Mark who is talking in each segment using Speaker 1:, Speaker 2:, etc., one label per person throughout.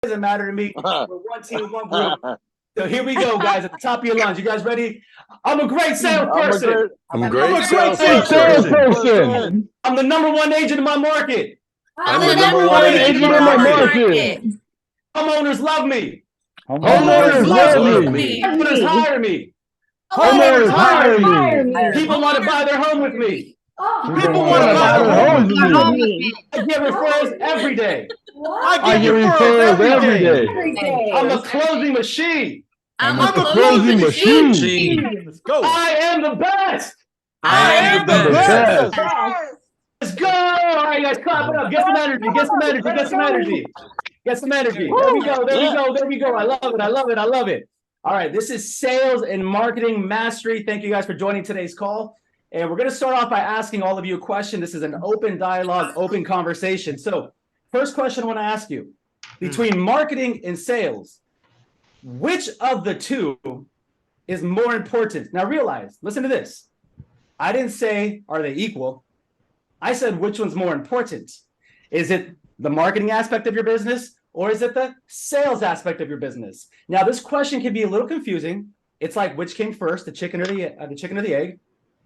Speaker 1: doesn't matter to me. We're one team, one group. So here we go, guys, at the top of your lungs. You guys ready? I'm a great salesperson.
Speaker 2: I'm a
Speaker 1: great
Speaker 2: salesperson.
Speaker 1: I'm the number one agent in my market.
Speaker 2: I'm the number one agent in my market.
Speaker 1: Homeowners love me.
Speaker 2: Homeowners love me.
Speaker 1: Homeowners hire me.
Speaker 2: Homeowners hire me.
Speaker 1: People want to buy their home with me.
Speaker 2: People want to buy their homes with me.
Speaker 1: I get referrals every day.
Speaker 2: I get referrals every day.
Speaker 1: I'm a closing machine.
Speaker 2: I'm a closing machine.
Speaker 3: Let's go.
Speaker 1: I am the best.
Speaker 2: I am the best.
Speaker 1: Let's go. All right, guys, clap it up. Get some energy. Get some energy. Get some energy. Get some energy. There we go. There we go. There we go. I love it. I love it. I love it. All right, this is Sales and Marketing Mastery. Thank you guys for joining today's call. And we're going to start off by asking all of you a question. This is an open dialogue, open conversation. So first question I want to ask you, between marketing and sales, which of the two is more important? Now realize, listen to this. I didn't say, are they equal? I said, which one's more important? Is it the marketing aspect of your business or is it the sales aspect of your business? Now, this question can be a little confusing. It's like, which came first, the chicken or the egg?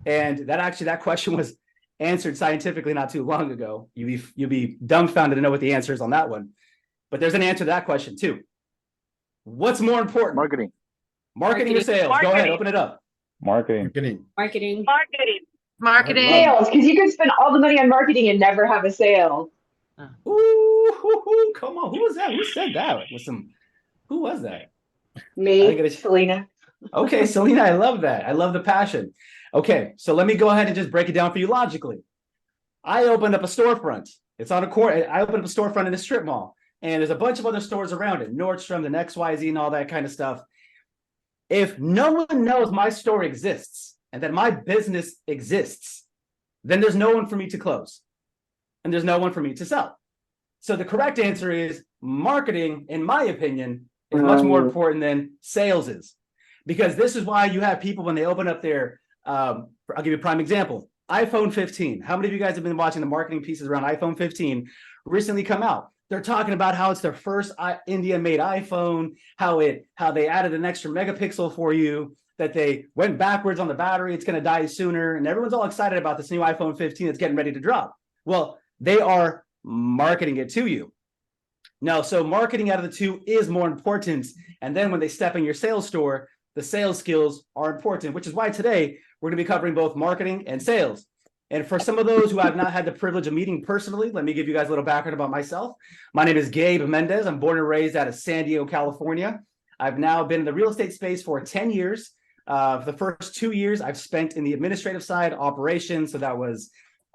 Speaker 1: And that question was answered scientifically not too long ago. You'd be dumbfounded to know what the answer is on that one. But there's an answer to that question too. What's more important? Marketing or sales? Go ahead, open it up.
Speaker 2: Marketing.
Speaker 4: Marketing.
Speaker 5: Sales, because you could spend all the money on marketing and never have a sale.
Speaker 1: Ooh, come on. Who was that? Who said that? Who was that?
Speaker 5: Me, Selena.
Speaker 1: Okay, Selena, I love that. I love the passion. Okay, so let me go ahead and just break it down for you logically. I opened up a storefront. It's on a court. I opened up a storefront in a strip mall, and there's a bunch of other stores around it, Nordstrom, and XYZ, and all that kind of stuff. If no one knows my store exists and that my business exists, then there's no one for me to close, and there's no one for me to sell. So the correct answer is marketing, in my opinion, is much more important than sales is, because this is why you have people when they open up their I'll give you a prime example. iPhone 15. How many of you guys have been watching the marketing pieces around iPhone 15 recently come out? They're talking about how it's their first India-made iPhone, how they added an extra megapixel for you, that they went backwards on the battery, it's going to die sooner, and everyone's all excited about this new iPhone 15 that's getting ready to drop. Well, they are marketing it to you. Now, so marketing out of the two is more important, and then when they step in your sales store, the sales skills are important, which is why today we're going to be covering both marketing and sales. And for some of those who have not had the privilege of meeting personally, let me give you guys a little background about myself. My name is Gabe Mendez. I'm born and raised out of San Diego, California. I've now been in the real estate space for 10 years. For the first 2 years, I've spent in the administrative side, operations. So that was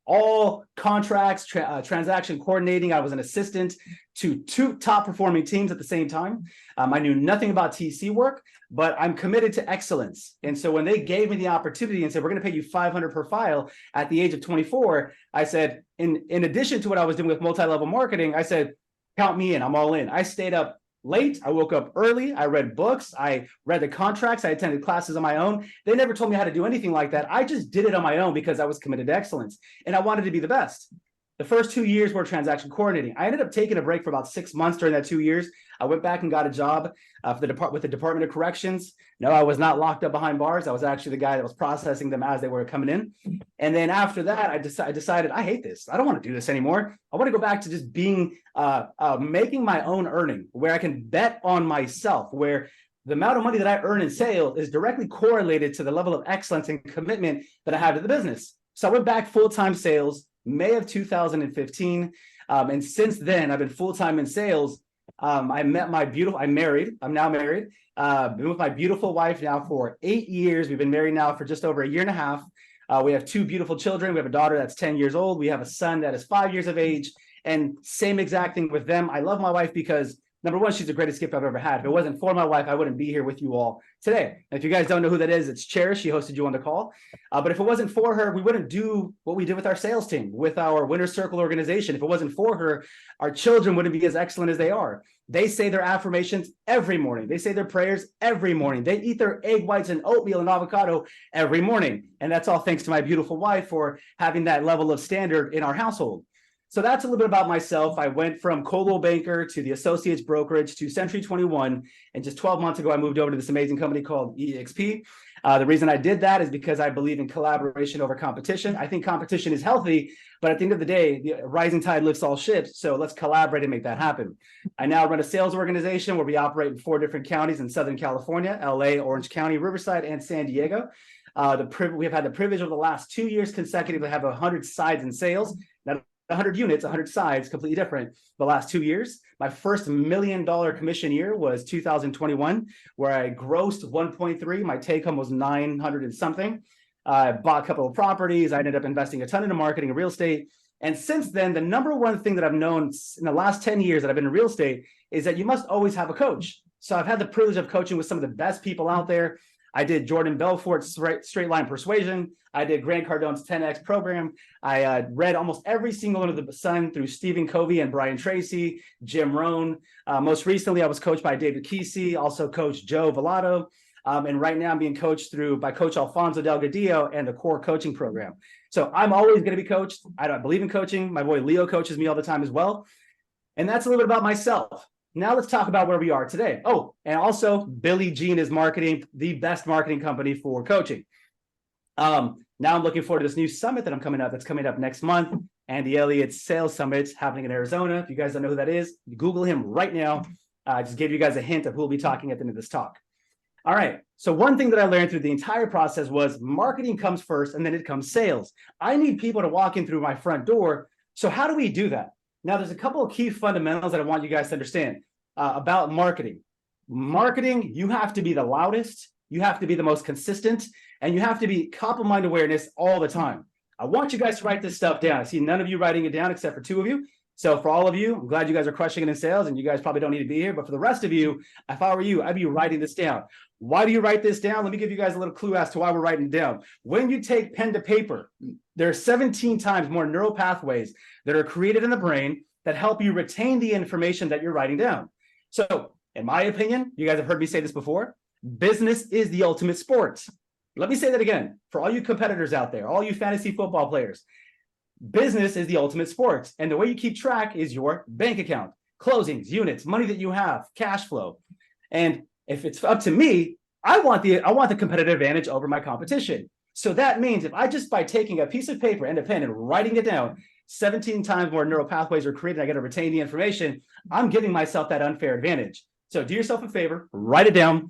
Speaker 1: all contracts, transaction coordinating. I was an assistant to two top performing teams at the same time. I knew nothing about TC work, but I'm committed to excellence. And so when they gave me the opportunity and said, we're going to pay you $500 per file at the age of 24, I said, in addition to what I was doing with multi-level marketing, I said, count me in, I'm all in. I stayed up late. I woke up early. I read books. I read the contracts. I attended classes on my own. They never told me how to do anything like that. I just did it on my own because I was committed to excellence and I wanted to be the best. The first 2 years were transaction coordinating. I ended up taking a break for about 6 months during that 2 years. I went back and got a job with the Department of Corrections. No, I was not locked up behind bars. I was actually the guy that was processing them as they were coming in. And then after that, I decided I hate this. I don't want to do this anymore. I want to go back to just being making my own earning, where I can bet on myself, where the amount of money that I earn in sales is directly correlated to the level of excellence and commitment that I have to the business. So I went back full-time sales May of 2015. And since then, I've been full-time in sales. I'm now married. Been with my beautiful wife now for 8 years. We've been married now for just over a year and a half. We have two beautiful children. We have a daughter that's 10 years old. We have a son that is 5 years of age. And same exact thing with them. I love my wife because, number one, she's the greatest gift I've ever had. If it wasn't for my wife, I wouldn't be here with you all today. And if you guys don't know who that is, it's Cherish. She hosted you on the call. But if it wasn't for her, we wouldn't do what we did with our sales team, with our Winner's Circle organization. If it wasn't for her, our children wouldn't be as excellent as they are. They say their affirmations every morning. They say their prayers every morning. They eat their egg whites and oatmeal and avocado every morning. And that's all thanks to my beautiful wife for having that level of standard in our household. So that's a little bit about myself. I went from Coldwell Banker to the Associates Brokerage to Century 21. And just 12 months ago, I moved over to this amazing company called EXP. The reason I did that is because I believe in collaboration over competition. I think competition is healthy, but at the end of the day, the rising tide lifts all ships. So let's collaborate and make that happen. I now run a sales organization where we operate in 4 different counties in Southern California, LA, Orange County, Riverside, and San Diego. We've had the privilege over the last 2 years consecutively have 100 sides in sales. Not 100 units, 100 sides, completely different. The last 2 years, my first $1 million commission year was 2021, where I grossed 1.3. My take home was 900 and something. I bought a couple of properties. I ended up investing a ton into marketing and real estate. And since then, the number one thing that I've known in the last 10 years that I've been in real estate is that you must always have a coach. So I've had the privilege of coaching with some of the best people out there. I did Jordan Belfort's straight line persuasion. I did Grant Cardone's 10X program. I read almost every single under the sun through Stephen Covey and Brian Tracy, Jim Rohn. Most recently, I was coached by David Kesey, also Coach Joe Velato. And right now I'm being coached by Coach Alfonso Delgadillo and the Core Coaching Program. So I'm always going to be coached. I don't believe in coaching. My boy Leo coaches me all the time as well. And that's a little bit about myself. Now let's talk about where we are today. Oh, and also Billy Jean is marketing, the best marketing company for coaching. Now I'm looking forward to this new summit that's coming up next month. Andy Elliott's Sales Summit happening in Arizona. If you guys don't know who that is, Google him right now. I just gave you guys a hint of who will be talking at the end of this talk. All right. So one thing that I learned through the entire process was marketing comes first and then it comes sales. I need people to walk in through my front door. So how do we do that? Now, there's a couple of key fundamentals that I want you guys to understand about marketing. Marketing, you have to be the loudest, you have to be the most consistent, and you have to be top of mind awareness all the time. I want you guys to write this stuff down. I see none of you writing it down except for 2 of you. So for all of you, I'm glad you guys are crushing it in sales, and you guys probably don't need to be here. But for the rest of you, if I were you, I'd be writing this down. Why do you write this down? Let me give you guys a little clue as to why we're writing it down. When you take pen to paper, there are 17 times more neural pathways that are created in the brain that help you retain the information that you're writing down. So in my opinion, you guys have heard me say this before, business is the ultimate sport. Let me say that again for all you competitors out there, all you fantasy football players. Business is the ultimate sport. And the way you keep track is your bank account, closings, units, money that you have, cash flow. And if it's up to me, I want the competitive advantage over my competition. So that means if I just by taking a piece of paper and a pen and writing it down, 17 times more neural pathways are created, I got to retain the information, I'm giving myself that unfair advantage. So do yourself a favor, write it down.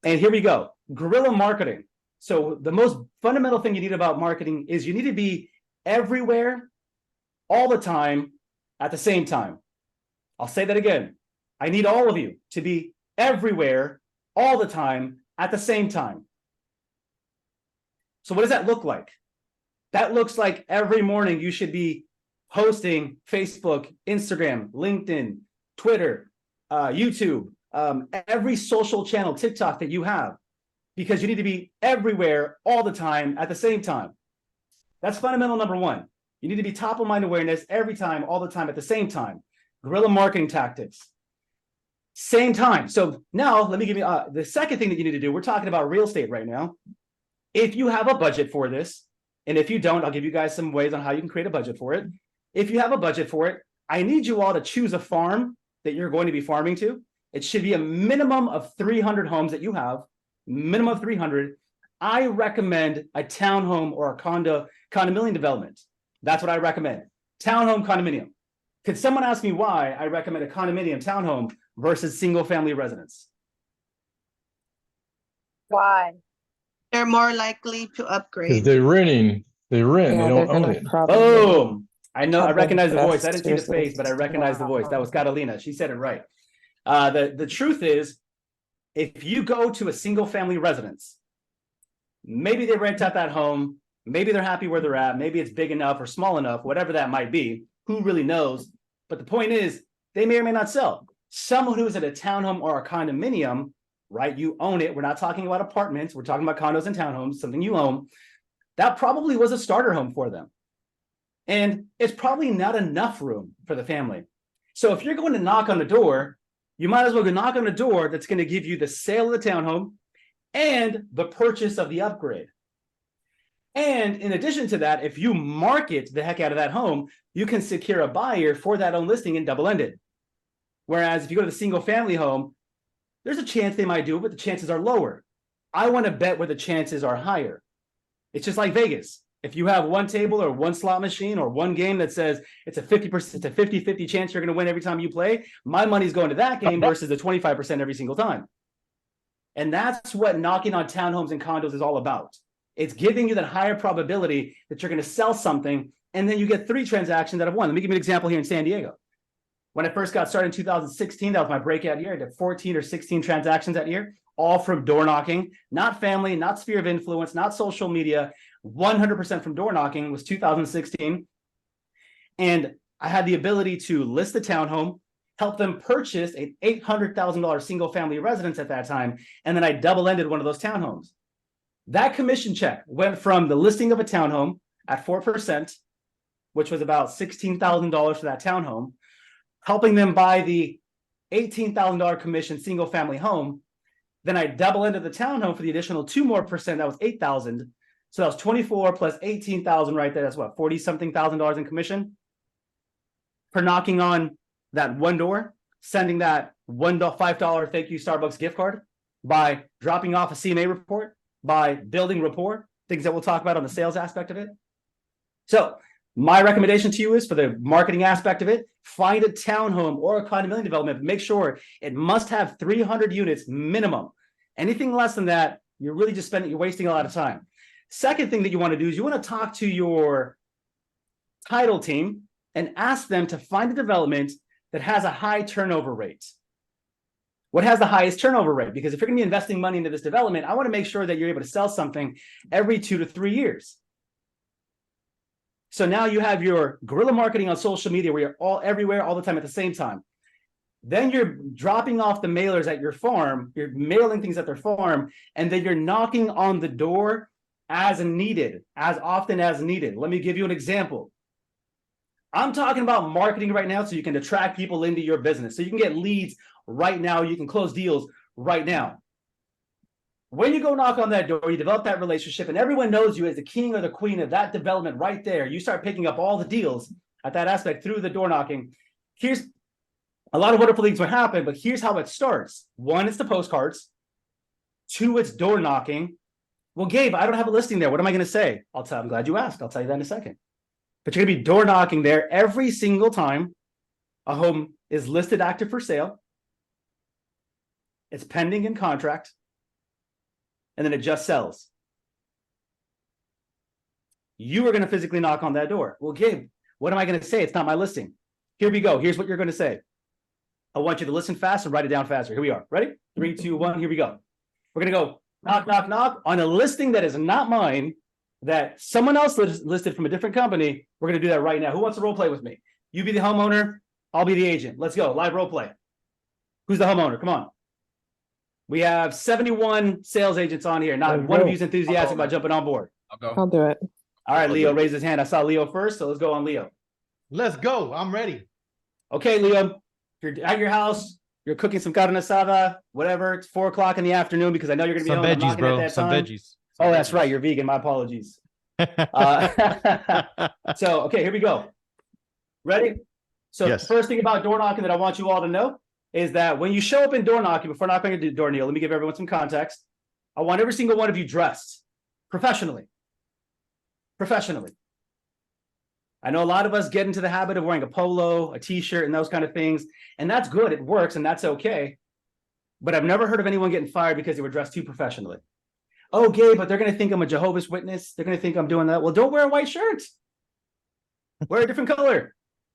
Speaker 1: And here we go. Guerrilla marketing. So the most fundamental thing you need about marketing is you need to be everywhere, all the time, at the same time. I'll say that again. I need all of you to be everywhere, all the time, at the same time. So what does that look like? That looks like every morning you should be posting Facebook, Instagram, LinkedIn, Twitter, YouTube, every social channel, TikTok that you have, because you need to be everywhere, all the time, at the same time. That's fundamental number one. You need to be top of mind awareness every time, all the time, at the same time. Guerrilla marketing tactics. Same time. So now let me give you the second thing that you need to do. We're talking about real estate right now. If you have a budget for this, and if you don't, I'll give you guys some ways on how you can create a budget for it. If you have a budget for it, I need you all to choose a farm that you're going to be farming to. It should be a minimum of 300 homes that you have, minimum of 300. I recommend a townhome or a condominium development. That's what I recommend. Townhome condominium. Could someone ask me why I recommend a condominium townhome versus single family residence?
Speaker 5: Why?
Speaker 3: They're more likely to
Speaker 2: Because
Speaker 3: upgrade.
Speaker 2: they're renting. They rent.
Speaker 4: Yeah,
Speaker 2: they
Speaker 4: they're
Speaker 2: don't own
Speaker 4: gonna
Speaker 2: it.
Speaker 4: probably
Speaker 1: Boom. I know, I
Speaker 4: Probably
Speaker 1: recognize the voice.
Speaker 4: best
Speaker 1: I didn't see the
Speaker 4: seriously.
Speaker 1: face, but I recognize the voice. That was Catalina. She said it right. The truth is, if you go to a single family residence, maybe they rent out that home, maybe they're happy where they're at, maybe it's big enough or small enough, whatever that might be, who really knows? But the point is, they may or may not sell. Someone who's at a townhome or a condominium, right? You own it. We're not talking about apartments. We're talking about condos and townhomes, something you own. That probably was a starter home for them. And it's probably not enough room for the family. So if you're going to knock on the door, you might as well go knock on a door that's going to give you the sale of the townhome and the purchase of the upgrade. And in addition to that, if you market the heck out of that home, you can secure a buyer for that own listing and double-ended. Whereas if you go to the single family home, there's a chance they might do it, but the chances are lower. I want to bet where the chances are higher. It's just like Vegas. If you have one table or one slot machine or one game that says it's a 50%, it's a 50-50 chance you're going to win every time you play, my money's going to that game versus the 25% every single time. And that's what knocking on townhomes and condos is all about. It's giving you that higher probability that you're going to sell something, and then you get 3 transactions out of 1. Let me give you an example here in San Diego. When I first got started in 2016, that was my breakout year. I did 14 or 16 transactions that year, all from door knocking, not family, not sphere of influence, not social media, 100% from door knocking. Was 2016. And I had the ability to list a townhome, help them purchase an $800,000 single family residence at that time, and then I double-ended one of those townhomes. That commission check went from the listing of a townhome at 4%, which was about $16,000 for that townhome, helping them buy the $18,000 commission single family home. Then I double-ended the townhome for the additional 2% more. That was $8,000. So that was 24 plus 18,000 right there. That's what, 40-something thousand dollars in commission for knocking on that one door, sending that $5 thank you Starbucks gift card, by dropping off a CMA report, by building rapport, things that we'll talk about on the sales aspect of it. So my recommendation to you is, for the marketing aspect of it, find a townhome or a condominium development, but make sure it must have 300 units minimum. Anything less than that, you're really just you're wasting a lot of time. Second thing that you want to do is you want to talk to your title team and ask them to find a development that has a high turnover rate. What has the highest turnover rate? Because if you're going to be investing money into this development, I want to make sure that you're able to sell something every 2 to 3 years. So now you have your guerrilla marketing on social media where you're all everywhere all the time at the same time. Then you're dropping off the mailers at your farm, you're mailing things at their farm, and then you're knocking on the door as needed, as often as needed. Let me give you an example. I'm talking about marketing right now so you can attract people into your business, so you can get leads right now, you can close deals right now. When you go knock on that door, you develop that relationship, and everyone knows you as the king or the queen of that development right there. You start picking up all the deals at that aspect through the door knocking. Here's a lot of wonderful things will happen, but here's how it starts. 1, it's the postcards. 2, it's door knocking. Well, Gabe, I don't have a listing there. What am I going to say? I'm glad you asked. I'll tell you that in a second. But you're going to be door knocking there every single time a home is listed active for sale. It's pending in contract. And then it just sells. You are going to physically knock on that door. Well, Gabe, what am I going to say? It's not my listing. Here we go. Here's what you're going to say. I want you to listen fast and write it down faster. Here we are. Ready? 3, 2, 1. Here we go. We're going to go knock, knock, knock on a listing that is not mine, that someone else listed from a different company. We're going to do that right now. Who wants to role play with me? You be the homeowner. I'll be the agent. Let's go. Live role play. Who's the homeowner? Come on. We have 71 sales agents on here. Not one of you is enthusiastic about jumping on board.
Speaker 4: I'll do it.
Speaker 1: All right, Leo raised his hand. I saw Leo first, so let's go on Leo.
Speaker 6: Let's go. I'm ready.
Speaker 1: Okay, Leo, if you're at your house, you're cooking some carne asada, whatever. It's 4 o'clock in the afternoon because I know you're going to be
Speaker 6: Some
Speaker 1: home. I'm
Speaker 6: veggies,
Speaker 1: knocking at
Speaker 6: bro.
Speaker 1: that
Speaker 6: Some
Speaker 1: time.
Speaker 6: veggies.
Speaker 1: Oh, that's right. You're vegan. My apologies. So, okay, here we go. Ready? So
Speaker 6: Yes.
Speaker 1: the first thing about door knocking that I want you all to know is that when you show up in door knocking, before knocking on your door, Neil, let me give everyone some context. I want every single one of you dressed professionally. Professionally. I know a lot of us get into the habit of wearing a polo, a t-shirt, and those kind of things, and that's good. It works, and that's okay. But I've never heard of anyone getting fired because they were dressed too professionally. Oh, Gabe, but they're going to think I'm a Jehovah's Witness. They're going to think I'm doing that. Well, don't wear a white shirt. Wear a different color.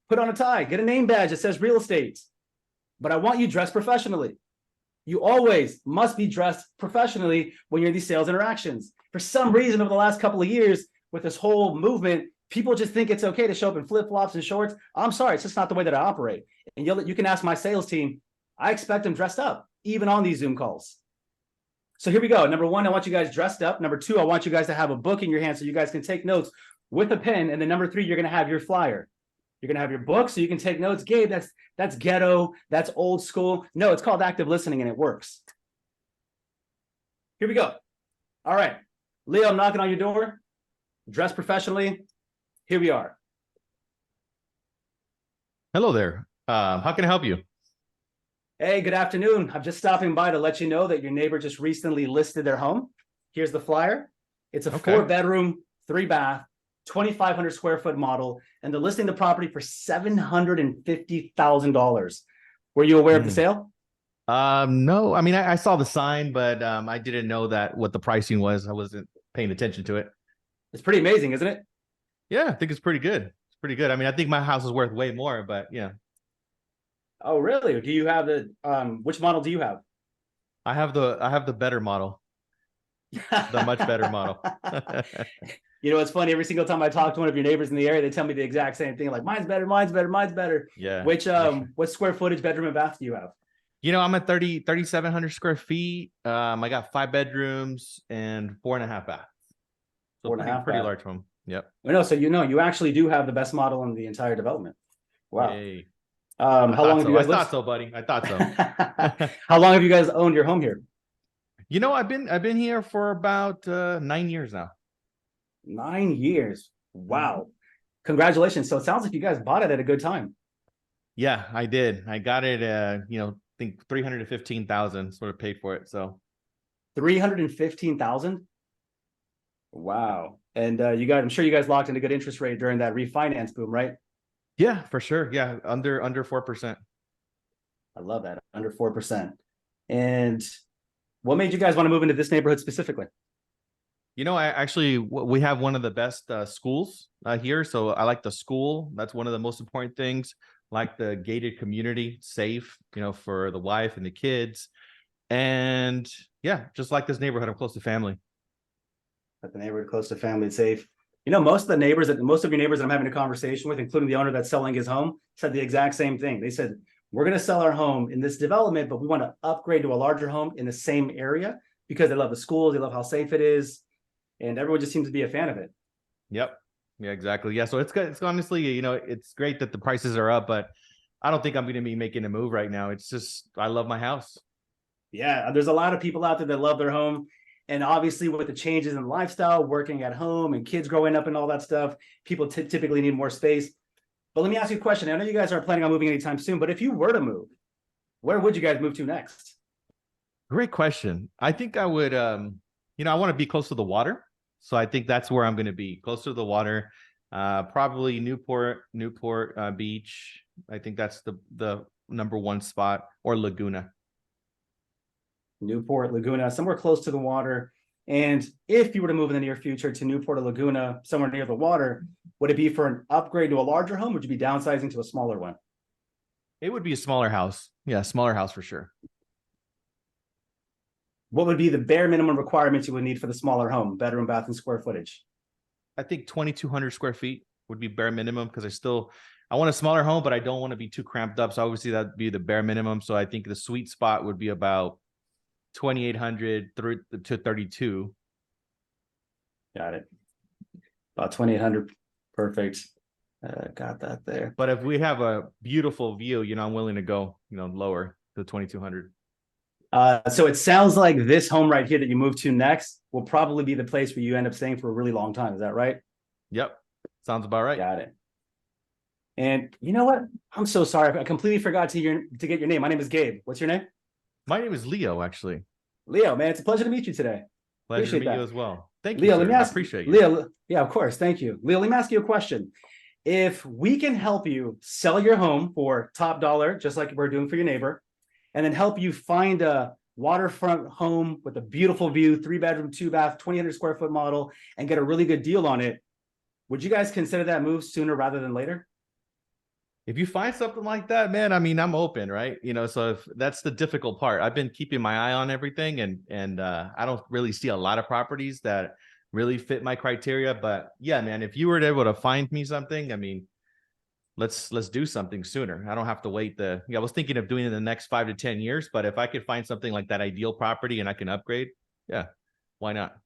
Speaker 1: Put on a tie. Get a name badge that says real estate. But I want you dressed professionally. You always must be dressed professionally when you're in these sales interactions. For some reason, over the last couple of years, with this whole movement, people just think it's okay to show up in flip-flops and shorts. I'm sorry, it's just not the way that I operate. And you can ask my sales team, I expect them dressed up, even on these Zoom calls. So here we go. Number 1, I want you guys dressed up. Number 2, I want you guys to have a book in your hand so you guys can take notes with a pen. And then number 3, you're going to have your flyer. You're going to have your book so you can take notes. Gabe, that's ghetto. That's old school. No, it's called active listening and it works. Here we go. All right. Leo, I'm knocking on your door. dress professionally. Here we are.
Speaker 6: Hello there. How can I help you?
Speaker 1: Hey, good afternoon. I'm just stopping by to let you know that your neighbor just recently listed their home. Here's the flyer. It's a
Speaker 6: Okay.
Speaker 1: 4-bedroom, 3-bath, 2,500 square foot model, and they're listing the property for $750,000. Were you aware of the sale?
Speaker 6: No, I mean, I saw the sign, but I didn't know that what the pricing was. I wasn't paying attention to it.
Speaker 1: It's pretty amazing, isn't it?
Speaker 6: Yeah, I think it's pretty good. It's pretty good. I mean, I think my house is worth way more, but yeah,
Speaker 1: Oh, really? Do you have the which model do you have?
Speaker 6: I have the better model, the much better model.
Speaker 1: You know, it's funny. Every single time I talk to one of your neighbors in the area, they tell me the exact same thing. Like, mine's better, mine's better, mine's better.
Speaker 6: Yeah.
Speaker 1: Which
Speaker 6: for sure.
Speaker 1: what square footage bedroom and bath do you have?
Speaker 6: You know, I'm at 3,700 square feet. I got 5 bedrooms and 4.5 baths. So
Speaker 1: 4.5
Speaker 6: pretty
Speaker 1: bath.
Speaker 6: large home. Yep.
Speaker 1: Well, no, so you actually do have the best model in the entire development. Wow.
Speaker 6: Yay.
Speaker 1: How long have you
Speaker 6: I
Speaker 1: guys lived?
Speaker 6: thought so, buddy. I thought so.
Speaker 1: How long have you guys owned your home here?
Speaker 6: You know, I've been here for about 9 years now.
Speaker 1: 9 years. Wow. Congratulations. So it sounds like you guys bought it at a good time.
Speaker 6: Yeah, I did. I got it. I think 315,000 sort of paid for it. So
Speaker 1: 315,000. Wow. And I'm sure you guys locked in a good interest rate during that refinance boom, right?
Speaker 6: yeah, for sure. Yeah, under 4%.
Speaker 1: I love that. Under 4%. And what made you guys want to move into this neighborhood specifically?
Speaker 6: You know, we have one of the best schools here. So I like the school. That's one of the most important things. Like the gated community, safe, for the wife and the kids. And yeah, just like this neighborhood, I'm close to family.
Speaker 1: At the neighborhood close to family, safe. You know, most of your neighbors that I'm having a conversation with, including the owner that's selling his home, said the exact same thing. They said, we're going to sell our home in this development, but we want to upgrade to a larger home in the same area because they love the schools, they love how safe it is, and everyone just seems to be a fan of it.
Speaker 6: Yep. Yeah, exactly. Yeah. So it's good. It's honestly, it's great that the prices are up, but I don't think I'm going to be making a move right now. It's just, I love my house.
Speaker 1: Yeah. There's a lot of people out there that love their home. And obviously with the changes in lifestyle, working at home and kids growing up and all that stuff, people typically need more space. But let me ask you a question. I know you guys aren't planning on moving anytime soon, but if you were to move, where would you guys move to next?
Speaker 6: Great question. I think I would, I want to be close to the water. So I think that's where I'm going to be, closer to the water, probably Newport Beach. I think that's the number one spot, or Laguna.
Speaker 1: Newport, Laguna, somewhere close to the water. And if you were to move in the near future to Newport or Laguna, somewhere near the water, would it be for an upgrade to a larger home? Would you be downsizing to a smaller one?
Speaker 6: It would be a smaller house. Yeah, smaller house for sure.
Speaker 1: What would be the bare minimum requirements you would need for the smaller home, bedroom, bath, and square footage?
Speaker 6: I think 2,200 square feet would be bare minimum, because I want a smaller home, but I don't want to be too cramped up. So obviously that'd be the bare minimum. So I think the sweet spot would be about 2,800 to 32.
Speaker 1: Got it. About 2,800. Perfect. Got that there.
Speaker 6: But if we have a beautiful view, I'm willing to go, lower to 2,200.
Speaker 1: So it sounds like this home right here that you move to next will probably be the place where you end up staying for a really long time. Is that right?
Speaker 6: Yep. Sounds about right.
Speaker 1: Got it. And you know what? I'm so sorry. I completely forgot to get your name. My name is Gabe. What's your name?
Speaker 6: My name is Leo, actually.
Speaker 1: Leo, man, it's a pleasure to meet you today.
Speaker 6: Pleasure to meet you as well. Thank you,
Speaker 1: Leo,
Speaker 6: sir.
Speaker 1: let me ask,
Speaker 6: I appreciate you.
Speaker 1: Leo, yeah, of course. Thank you. Leo, let me ask you a question. If we can help you sell your home for top dollar, just like we're doing for your neighbor, and then help you find a waterfront home with a beautiful view, 3-bedroom, 2-bath, 2,000 square foot model, and get a really good deal on it, would you guys consider that move sooner rather than later?
Speaker 6: If you find something like that, man, I mean, I'm open, right? So if that's the difficult part. I've been keeping my eye on everything, and I don't really see a lot of properties that really fit my criteria. But yeah, man, if you were able to find me something, I mean, let's do something sooner. I don't have to wait. I was thinking of doing it in the next 5 to 10 years, but if I could find something like that ideal property and I can upgrade, yeah, why not?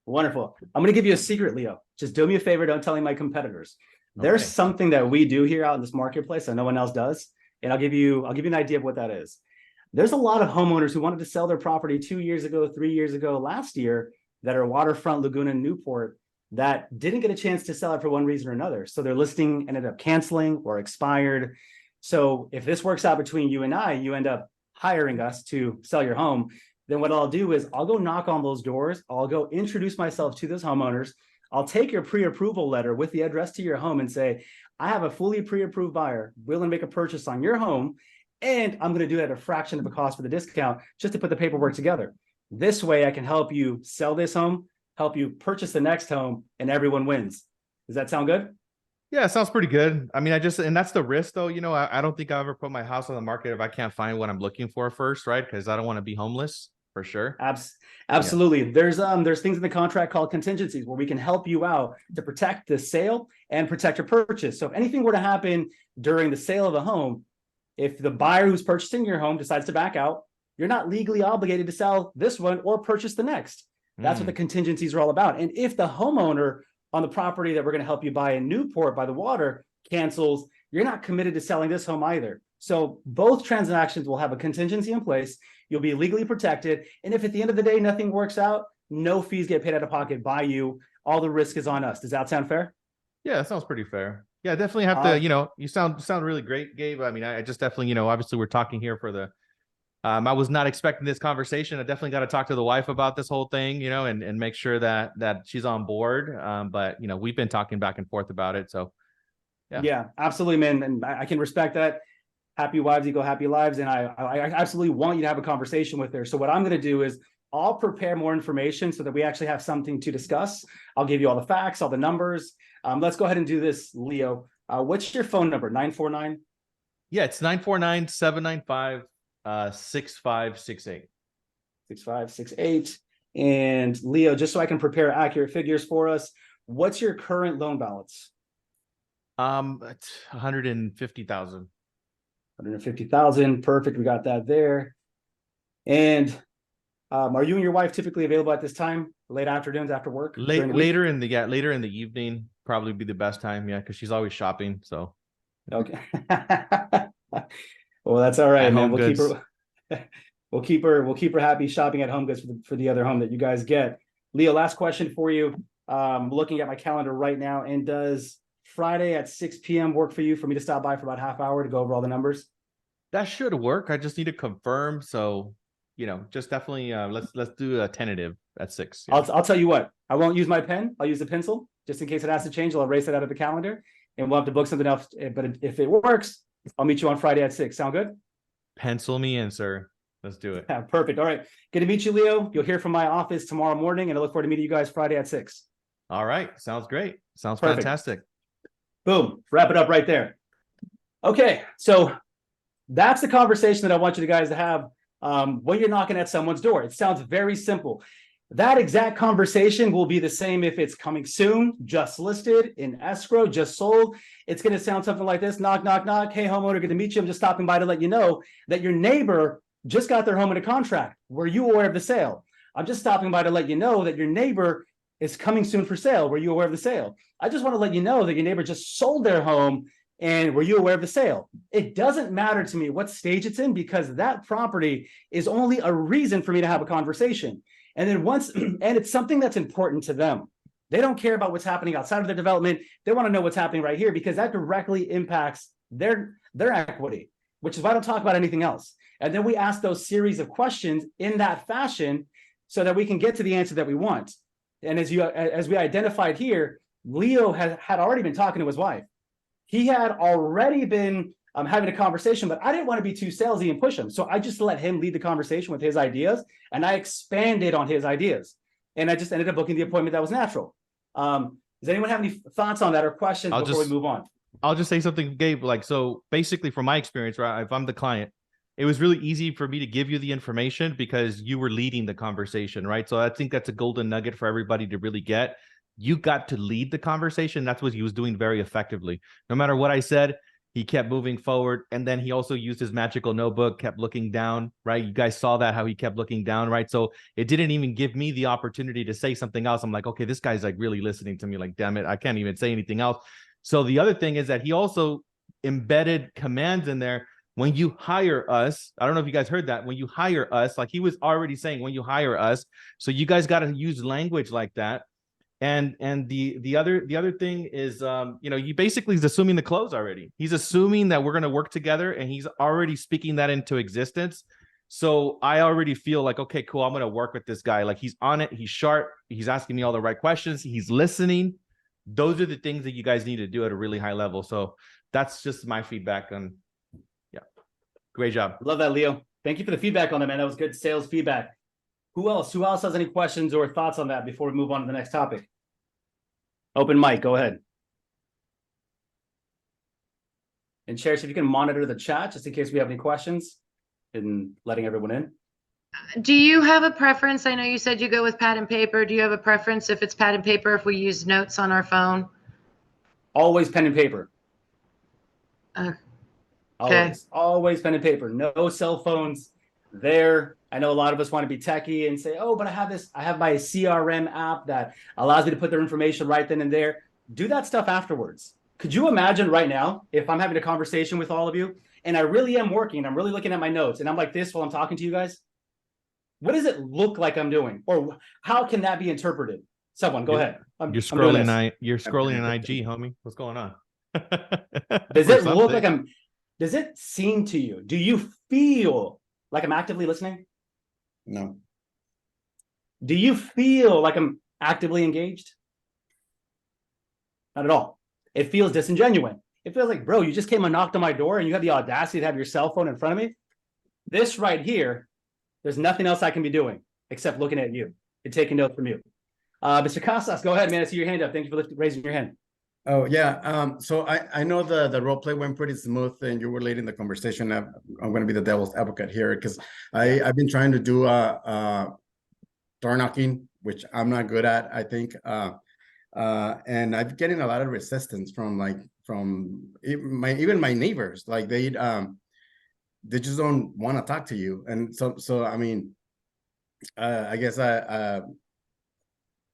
Speaker 1: Wonderful. I'm going to give you a secret, Leo. Just do me a favor. Don't tell any of my competitors. There's
Speaker 6: Okay.
Speaker 1: something that we do here out in this marketplace that no one else does. And I'll give you an idea of what that is. There's a lot of homeowners who wanted to sell their property 2 years ago, 3 years ago, last year, that are waterfront, Laguna, and Newport. that didn't get a chance to sell it for one reason or another. So their listing ended up canceling or expired. So if this works out between you and I, you end up hiring us to sell your home, then what I'll do is I'll go knock on those doors. I'll go introduce myself to those homeowners. I'll take your pre-approval letter with the address to your home and say, I have a fully pre-approved buyer willing to make a purchase on your home, and I'm going to do it at a fraction of the cost for the discount just to put the paperwork together. This way I can help you sell this home, help you purchase the next home, and everyone wins. Does that sound good?
Speaker 6: Yeah, it sounds pretty good. I mean, and that's the risk though. You know, I don't think I'll ever put my house on the market if I can't find what I'm looking for first, right? Because I don't want to be homeless for sure.
Speaker 1: Absolutely. Yeah. There's things in the contract called contingencies where we can help you out to protect the sale and protect your purchase. So if anything were to happen during the sale of the home, if the buyer who's purchasing your home decides to back out, you're not legally obligated to sell this one or purchase the next. That's what the contingencies are all about. And if the homeowner on the property that we're going to help you buy in Newport by the water cancels, you're not committed to selling this home either. So both transactions will have a contingency in place. You'll be legally protected. And if at the end of the day, nothing works out, no fees get paid out of pocket by you. All the risk is on us. Does that sound fair?
Speaker 6: Yeah, that sounds pretty fair. Yeah, definitely have to, you sound really great, Gabe. I mean, I just definitely, obviously we're talking here for the, I was not expecting this conversation. I definitely got to talk to the wife about this whole thing, and make sure that she's on board. But we've been talking back and forth about it. So
Speaker 1: yeah, absolutely, man. And I can respect that. Happy wives equal happy lives. And I absolutely want you to have a conversation with her. So what I'm going to do is I'll prepare more information so that we actually have something to discuss. I'll give you all the facts, all the numbers. Let's go ahead and do this, Leo. What's your phone number? 949?
Speaker 6: Yeah, it's 949-795 6568.
Speaker 1: 6568. And Leo, just so I can prepare accurate figures for us, what's your current loan balance?
Speaker 6: It's 150,000.
Speaker 1: 150,000. Perfect. We got that there. And are you and your wife typically available at this time? Late afternoons after work?
Speaker 6: Later in the evening, probably be the best time. Yeah, because she's always shopping. So
Speaker 1: okay. Well, that's all right, man. We'll keep her happy shopping at Home Goods for the other home that you guys get. Leo, last question for you. Looking at my calendar right now, and does Friday at 6 p.m. work for you for me to stop by for about half hour to go over all the numbers?
Speaker 6: That should work. I just need to confirm. So, just definitely let's do a tentative at 6. Yeah.
Speaker 1: I'll tell you what, I won't use my pen. I'll use a pencil just in case it has to change. I'll erase it out of the calendar and we'll have to book something else. But if it works, I'll meet you on Friday at 6. Sound good?
Speaker 6: Pencil me in, sir. Let's do it.
Speaker 1: Yeah, perfect. All right. Good to meet you, Leo. You'll hear from my office tomorrow morning, and I look forward to meeting you guys Friday at 6.
Speaker 6: All right. Sounds great. Sounds
Speaker 1: Perfect.
Speaker 6: fantastic.
Speaker 1: Boom. Wrap it up right there. Okay. So that's the conversation that I want you guys to have when you're knocking at someone's door. It sounds very simple. That exact conversation will be the same if it's coming soon, just listed, in escrow, just sold. It's going to sound something like this. Knock, knock, knock. Hey, homeowner, good to meet you. I'm just stopping by to let you know that your neighbor just got their home in a contract. Were you aware of the sale? I'm just stopping by to let you know that your neighbor is coming soon for sale. Were you aware of the sale? I just want to let you know that your neighbor just sold their home, and were you aware of the sale? It doesn't matter to me what stage it's in, because that property is only a reason for me to have a conversation. And then and it's something that's important to them. They don't care about what's happening outside of their development. They want to know what's happening right here, because that directly impacts their equity, which is why I don't talk about anything else. And then we ask those series of questions in that fashion so that we can get to the answer that we want. And as we identified here, Leo had already been talking to his wife. He had already been having a conversation, but I didn't want to be too salesy and push him. So I just let him lead the conversation with his ideas, and I expanded on his ideas. And I just ended up booking the appointment that was natural. Does anyone have any thoughts on that or questions before we move on?
Speaker 6: I'll just say something, Gabe. So basically, from my experience, right, if I'm the client, it was really easy for me to give you the information because you were leading the conversation, right? So I think that's a golden nugget for everybody to really get. You got to lead the conversation. That's what he was doing very effectively. No matter what I said, he kept moving forward. And then he also used his magical notebook, kept looking down, right? You guys saw that, how he kept looking down, right? So it didn't even give me the opportunity to say something else. I'm like, okay, this guy's like really listening to me. Like, damn it, I can't even say anything else. So the other thing is that he also embedded commands in there. When you hire us, I don't know if you guys heard that. When you hire us, like he was already saying, when you hire us. So you guys got to use language like that. And the other thing is, you know, he basically is assuming the close already. He's assuming that we're going to work together, and he's already speaking that into existence. So I already feel like, okay, cool, I'm going to work with this guy. Like, he's on it. He's sharp. He's asking me all the right questions. He's listening. Those are the things that you guys need to do at a really high level. So that's just my feedback on, yeah. Great job.
Speaker 1: Love that, Leo. Thank you for the feedback on that, man. That was good sales feedback. Who else has any questions or thoughts on that before we move on to the next topic? Open mic, go ahead. And Cherish, if you can monitor the chat just in case we have any questions and letting everyone in.
Speaker 4: Do you have a preference? I know you said you go with pad and paper. Do you have a preference if it's pad and paper, if we use notes on our phone?
Speaker 1: Always pen and paper.
Speaker 4: Okay.
Speaker 1: Always pen and paper. No cell phones there. I know a lot of us want to be techie and say, oh, but I have my CRM app that allows me to put their information right then and there. Do that stuff afterwards. Could you imagine right now if I'm having a conversation with all of you and I really am working, I'm really looking at my notes and I'm like this while I'm talking to you guys? What does it look like I'm doing? Or how can that be interpreted? Someone, go ahead.
Speaker 6: You're scrolling in IG, homie. What's going on?
Speaker 1: Does it look like does it seem to you? Do you feel like I'm actively listening?
Speaker 7: No.
Speaker 1: Do you feel like I'm actively engaged? Not at all. It feels disingenuous. It feels like, bro, you just came and knocked on my door and you have the audacity to have your cell phone in front of me. This right here, there's nothing else I can be doing except looking at you and taking notes from you. Mr. Casas, go ahead, man. I see your hand up. Thank you for raising your hand.
Speaker 7: Oh, yeah. So I know the role play went pretty smooth and you were late in the conversation. I'm going to be the devil's advocate here because I've been trying to do door knocking, which I'm not good at, I think. And I'm getting a lot of resistance from even my neighbors. Like they just don't want to talk to you. And so I mean, I guess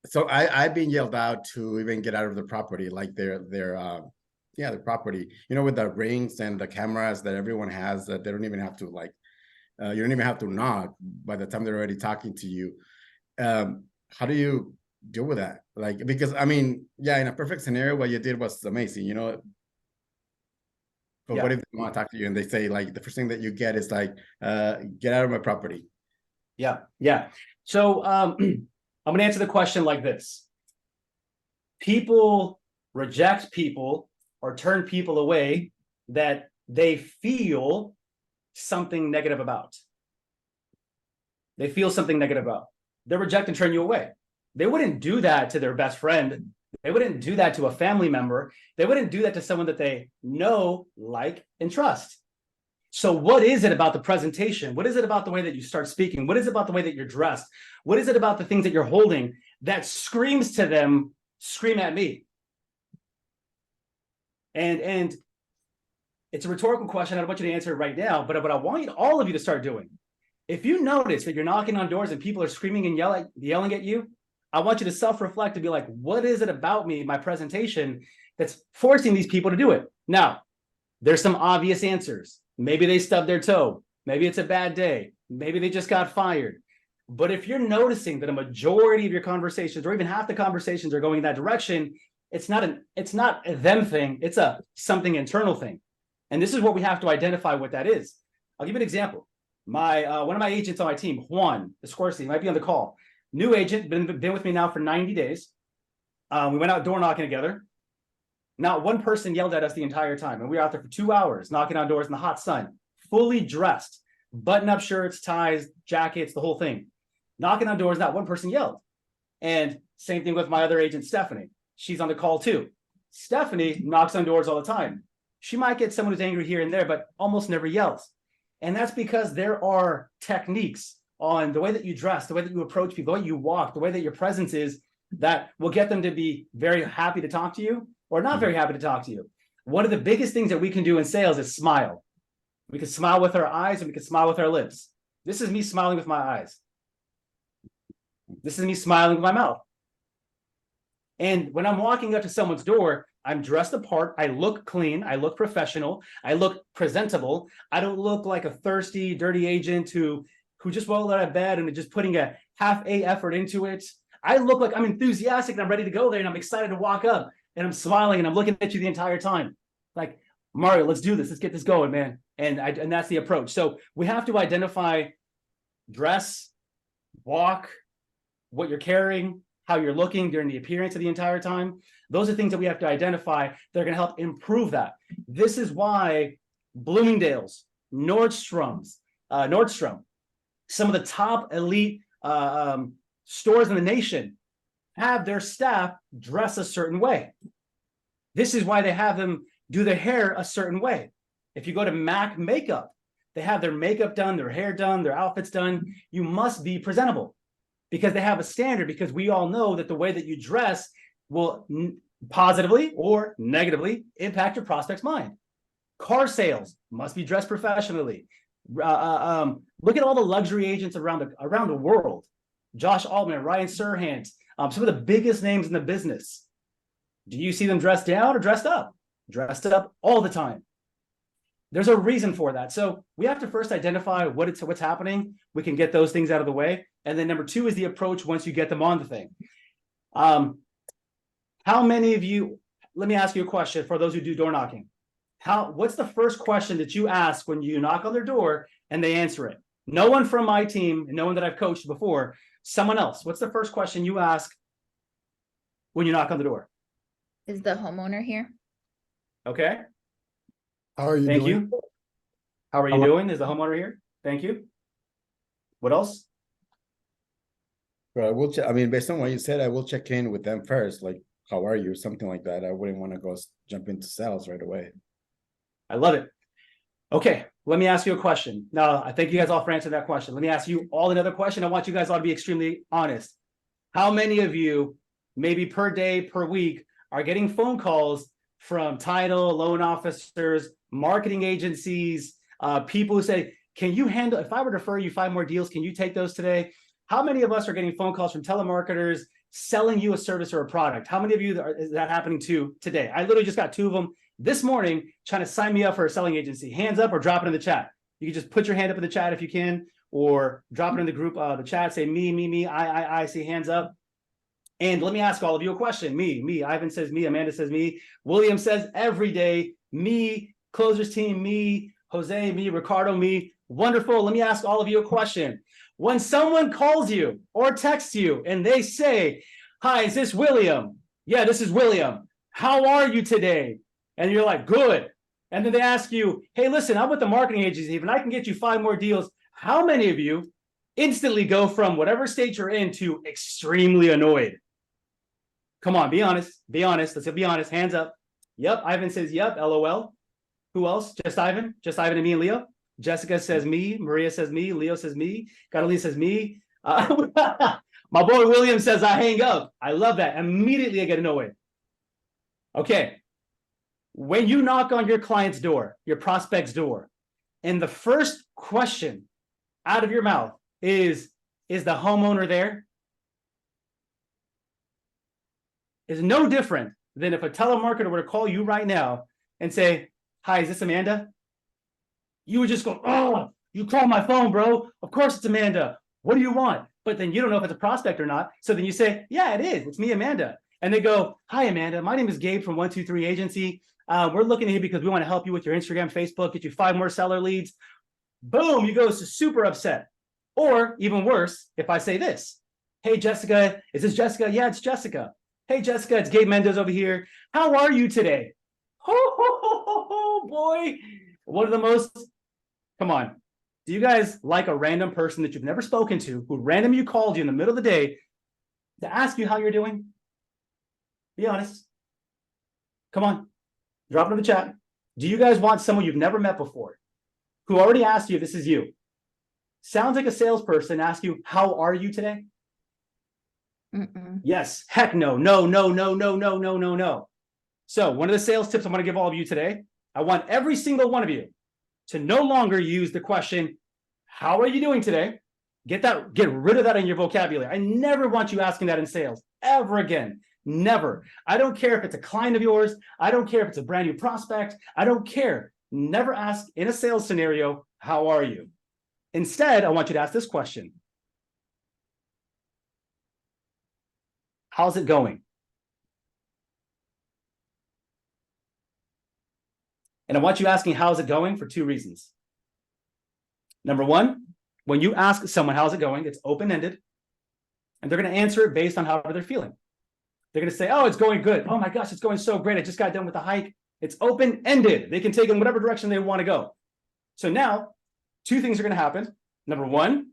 Speaker 7: so I've been yelled out to even get out of the property, like their property, you know, with the rings and the cameras that everyone has, that they don't even have to you don't even have to knock by the time they're already talking to you. How do you deal with that? Like, because I mean, yeah, in a perfect scenario, what you did was amazing, you know. But what if they want to talk to you and they say like the first thing that you get is like, get out of my property?
Speaker 1: Yeah. So I'm going to answer the question like this. People reject people or turn people away that they feel something negative about. They feel something negative about. They reject and turn you away. They wouldn't do that to their best friend. They wouldn't do that to a family member. They wouldn't do that to someone that they know, like, and trust. So what is it about the presentation? What is it about the way that you start speaking? What is it about the way that you're dressed? What is it about the things that you're holding that screams to them, scream at me? And it's a rhetorical question. I don't want you to answer it right now, but what I want all of you to start doing, if you notice that you're knocking on doors and people are screaming and yelling at you, I want you to self-reflect and be like, what is it about me, my presentation, that's forcing these people to do it? Now, there's some obvious answers. Maybe they stubbed their toe. Maybe it's a bad day. Maybe they just got fired. But if you're noticing that a majority of your conversations, or even half the conversations, are going in that direction, it's not a them thing. It's a something internal thing. And this is what we have to identify what that is. I'll give you an example. One of my agents on my team, Juan Escorsi, might be on the call. New agent, been with me now for 90 days. We went out door knocking together. Not one person yelled at us the entire time. And we were out there for 2 hours, knocking on doors in the hot sun, fully dressed, button-up shirts, ties, jackets, the whole thing. Knocking on doors, not one person yelled. And same thing with my other agent, Stephanie. She's on the call too. Stephanie knocks on doors all the time. She might get someone who's angry here and there, but almost never yells. And that's because there are techniques on the way that you dress, the way that you approach people, the way you walk, the way that your presence is, that will get them to be very happy to talk to you or not very happy to talk to you. One of the biggest things that we can do in sales is smile. We can smile with our eyes and we can smile with our lips. This is me smiling with my eyes. This is me smiling with my mouth. And when I'm walking up to someone's door, I'm dressed apart. I look clean. I look professional. I look presentable. I don't look like a thirsty, dirty agent who just rolled out of bed and just putting a half-a effort into it. I look like I'm enthusiastic and I'm ready to go there and I'm excited to walk up and I'm smiling and I'm looking at you the entire time. Like, Mario, let's do this. Let's get this going, man. And that's the approach. So we have to identify dress, walk, what you're carrying, how you're looking during the appearance of the entire time. Those are things that we have to identify that are going to help improve that. This is why Bloomingdale's, Nordstrom, some of the top elite stores in the nation have their staff dress a certain way. This is why they have them do their hair a certain way. If you go to MAC Makeup, they have their makeup done, their hair done, their outfits done. You must be presentable because they have a standard, because we all know that the way that you dress will positively or negatively impact your prospect's mind. Car sales must be dressed professionally. Look at all the luxury agents around the world. Josh Altman, Ryan Serhant, some of the biggest names in the business. Do you see them dressed down or dressed up? Dressed up all the time. There's a reason for that. So we have to first identify what's happening. We can get those things out of the way. And then number two is the approach once you get them on the thing. How many of you, let me ask you a question for those who do door knocking. What's the first question that you ask when you knock on their door and they answer it? No one from my team, no one that I've coached before, someone else. What's the first question you ask when you knock on the door?
Speaker 8: Is the homeowner here?
Speaker 1: Okay.
Speaker 7: How are you
Speaker 1: Thank
Speaker 7: doing?
Speaker 1: you. How are you doing? Is the homeowner here? Thank you. What else?
Speaker 7: But I will check. I mean, based on what you said, I will check in with them first. Like, how are you? Something like that. I wouldn't want to go jump into sales right away.
Speaker 1: I love it. Okay, let me ask you a question. Now, I thank you guys all for answering that question. Let me ask you all another question. I want you guys all to be extremely honest. How many of you, maybe per day, per week, are getting phone calls from title, loan officers, marketing agencies, people who say, can you handle, if I were to refer you 5 more deals, can you take those today? How many of us are getting phone calls from telemarketers selling you a service or a product? How many of you is that happening to today? I literally just got 2 of them this morning trying to sign me up for a selling agency. Hands up or drop it in the chat. You can just put your hand up in the chat if you can, or drop it in the group, the chat, say me, I see hands up. And let me ask all of you a question. Me, Ivan says me, Amanda says me, William says every day, me, closers team, me, Jose, me, Ricardo, me. Wonderful. Let me ask all of you a question. When someone calls you or texts you and they say, hi, is this William? Yeah, this is William. How are you today? And you're like, good. And then they ask you, hey, listen, I'm with the marketing agency and I can get you 5 more deals. How many of you instantly go from whatever state you're in to extremely annoyed? Come on, be honest. Be honest. Let's be honest. Hands up. Yep. Ivan says, yep. LOL. Who else? Just Ivan? Just Ivan and me and Leo? Jessica says me. Maria says me. Leo says me. Catalina says me. My boy William says I hang up. I love that. Immediately I get annoyed. Okay. When you knock on your client's door, your prospect's door, and the first question out of your mouth is the homeowner there? Is no different than if a telemarketer were to call you right now and say, hi, is this Amanda? You would just go, oh, you called my phone, bro. Of course it's Amanda. What do you want? But then you don't know if it's a prospect or not. So then you say, yeah, it is. It's me, Amanda. And they go, hi, Amanda. My name is Gabe from 123 Agency. We're looking at you because we want to help you with your Instagram, Facebook, get you 5 more seller leads. Boom, you go super upset. Or even worse, if I say this, hey, Jessica, is this Jessica? Yeah, it's Jessica. Hey, Jessica, it's Gabe Mendez over here. How are you today? Oh, boy. One of the most, come on. Do you guys like a random person that you've never spoken to, who randomly called you in the middle of the day to ask you how you're doing? Be honest. Come on. Drop it in the chat. Do you guys want someone you've never met before, who already asked you if this is you? Sounds like a salesperson ask you, how are you today?
Speaker 8: Mm-mm.
Speaker 1: Yes. Heck no. No. So one of the sales tips I'm going to give all of you today, I want every single one of you to no longer use the question, how are you doing today? Get rid of that in your vocabulary. I never want you asking that in sales ever again. Never. I don't care if it's a client of yours. I don't care if it's a brand new prospect. I don't care. Never ask in a sales scenario, how are you? Instead, I want you to ask this question. How's it going? And I want you asking how's it going for two reasons. Number one, when you ask someone how's it going, it's open-ended, and they're going to answer it based on how they're feeling. They're going to say, oh, it's going good. Oh my gosh, it's going so great. I just got done with the hike. It's open-ended. They can take in whatever direction they want to go. So now, two things are going to happen. Number one,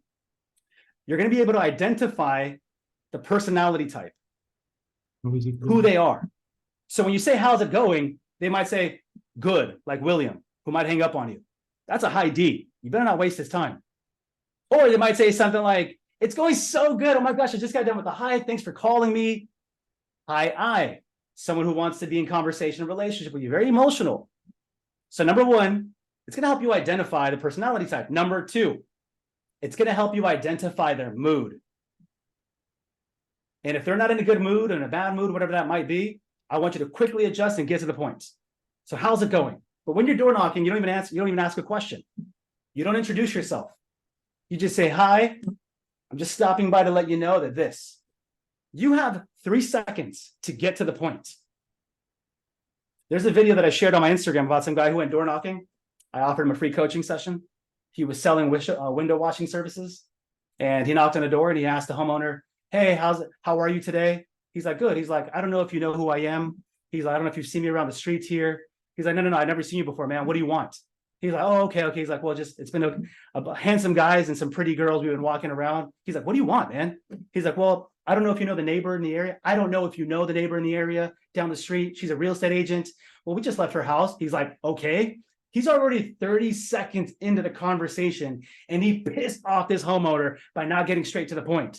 Speaker 1: you're going to be able to identify the personality type, who they are. So when you say, how's it going? They might say, good, like William, who might hang up on you. That's a high D. You better not waste his time. Or they might say something like, it's going so good. Oh my gosh, I just got done with the hike. Thanks for calling me. High I, someone who wants to be in conversation and relationship with you, very emotional. So number one, it's going to help you identify the personality type. Number two, it's going to help you identify their mood. And if they're not in a good mood or in a bad mood, whatever that might be, I want you to quickly adjust and get to the point. So how's it going? But when you're door knocking, you don't even answer, you don't even ask a question. You don't introduce yourself. You just say, hi, I'm just stopping by to let you know that this. You have 3 seconds to get to the point. There's a video that I shared on my Instagram about some guy who went door knocking. I offered him a free coaching session. He was selling window washing services. And he knocked on the door and he asked the homeowner, hey, how are you today? He's like, good. He's like, I don't know if you know who I am. He's like, I don't know if you've seen me around the streets here. He's like, no, I've never seen you before, man. What do you want? He's like, oh, okay. He's like, well, it's been a handsome guys and some pretty girls we've been walking around. He's like, what do you want, man? He's like, well, I don't know if you know the neighbor in the area. I don't know if you know the neighbor in the area down the street. She's a real estate agent. Well, we just left her house. He's like, okay. He's already 30 seconds into the conversation and he pissed off this homeowner by not getting straight to the point.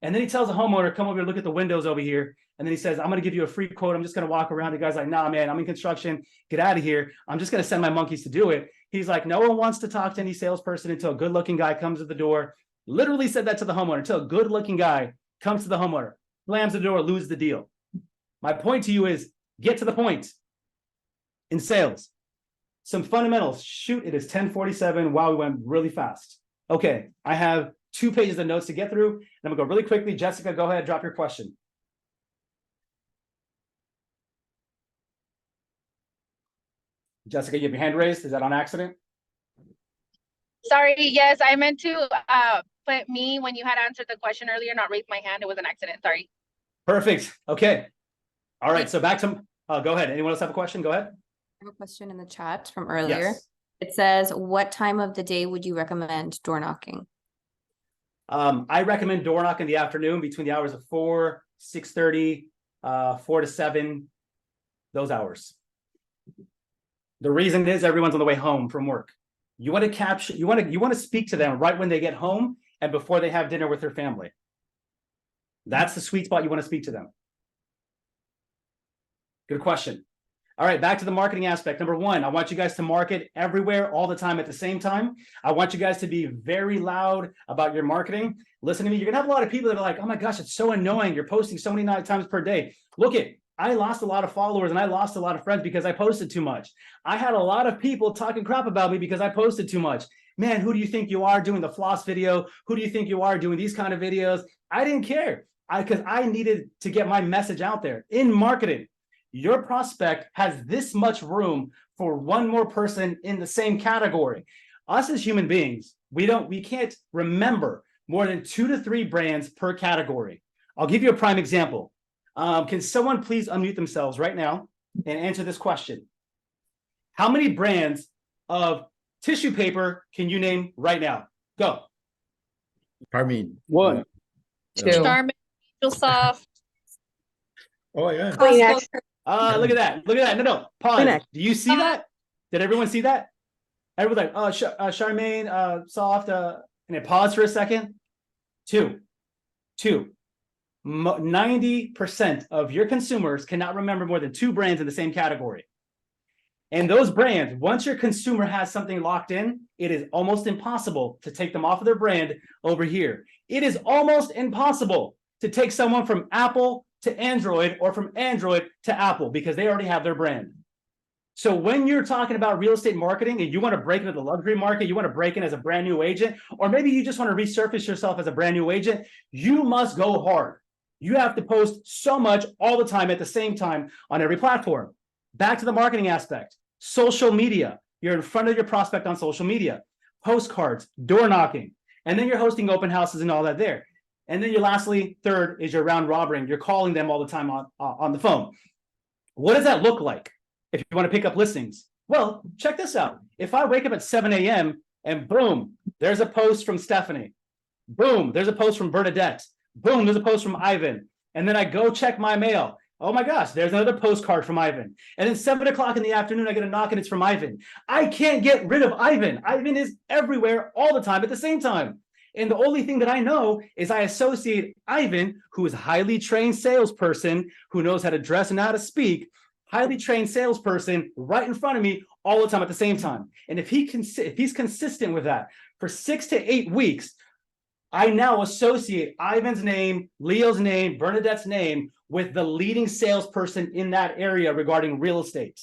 Speaker 1: And then he tells the homeowner, come over here, look at the windows over here. And then he says, I'm going to give you a free quote. I'm just going to walk around. The guy's like, nah, man, I'm in construction. Get out of here. I'm just going to send my monkeys to do it. He's like, no one wants to talk to any salesperson until a good looking guy comes to the door. Literally said that to the homeowner, until a good looking guy comes to the homeowner, slams the door, lose the deal. My point to you is get to the point in sales. Some fundamentals. Shoot, it is 10:47. Wow, we went really fast. Okay, I have 2 pages of notes to get through. And I'm gonna go really quickly. Jessica, go ahead, drop your question. Jessica, you have your hand raised. Is that on accident?
Speaker 9: Sorry, yes, I meant to put me when you had answered the question earlier, not raise my hand. It was an accident. Sorry.
Speaker 1: Perfect. Okay. All right. So back to go ahead. Anyone else have a question? Go ahead.
Speaker 10: I have a question in the chat from earlier.
Speaker 1: Yes.
Speaker 10: It says, what time of the day would you recommend door knocking?
Speaker 1: I recommend door knock in the afternoon between the hours of 4, 6:30, 4 to 7, those hours. The reason is everyone's on the way home from work. You want to capture, you want to speak to them right when they get home and before they have dinner with their family. That's the sweet spot you want to speak to them. Good question. All right, back to the marketing aspect. Number one, I want you guys to market everywhere all the time at the same time. I want you guys to be very loud about your marketing. Listen to me. You're gonna have a lot of people that are like, oh my gosh, it's so annoying. You're posting so many times per day. Look it. I lost a lot of followers and I lost a lot of friends because I posted too much. I had a lot of people talking crap about me because I posted too much. Man, who do you think you are doing the floss video? Who do you think you are doing these kind of videos? I didn't care because I needed to get my message out there. In marketing, your prospect has this much room for one more person in the same category. Us as human beings, we can't remember more than 2 to 3 brands per category. I'll give you a prime example. Can someone please unmute themselves right now and answer this question? How many brands of tissue paper can you name right now? Go.
Speaker 7: Carmine.
Speaker 1: 1,
Speaker 5: 2.
Speaker 9: Charmin, Angel Soft.
Speaker 7: Oh yeah.
Speaker 5: Kleenex.
Speaker 1: Look at that. Look at that. No. Pause.
Speaker 5: Kleenex.
Speaker 1: Do you see that? Did everyone see that? Everyone's like, oh, Charmaine, soft, and it paused for a second. 2. 90% of your consumers cannot remember more than 2 brands in the same category. And those brands, once your consumer has something locked in, it is almost impossible to take them off of their brand over here. It is almost impossible to take someone from Apple to Android or from Android to Apple because they already have their brand. So when you're talking about real estate marketing and you want to break into the luxury market, you want to break in as a brand new agent, or maybe you just want to resurface yourself as a brand new agent, you must go hard. You have to post so much all the time at the same time on every platform. Back to the marketing aspect, social media. You're in front of your prospect on social media, postcards, door knocking, and then you're hosting open houses and all that there. And then lastly, third is your round robin. You're calling them all the time on the phone. What does that look like if you want to pick up listings? Well, check this out. If I wake up at 7 a.m. and boom, there's a post from Stephanie. Boom, there's a post from Bernadette. Boom, there's a post from Ivan. And then I go check my mail. Oh my gosh, there's another postcard from Ivan. And then 7 o'clock in the afternoon, I get a knock and it's from Ivan. I can't get rid of Ivan. Ivan is everywhere all the time at the same time. And the only thing that I know is I associate Ivan, who is a highly trained salesperson, who knows how to dress and how to speak, highly trained salesperson right in front of me all the time at the same time. And if he's consistent with that for 6 to 8 weeks, I now associate Ivan's name, Leo's name, Bernadette's name with the leading salesperson in that area regarding real estate.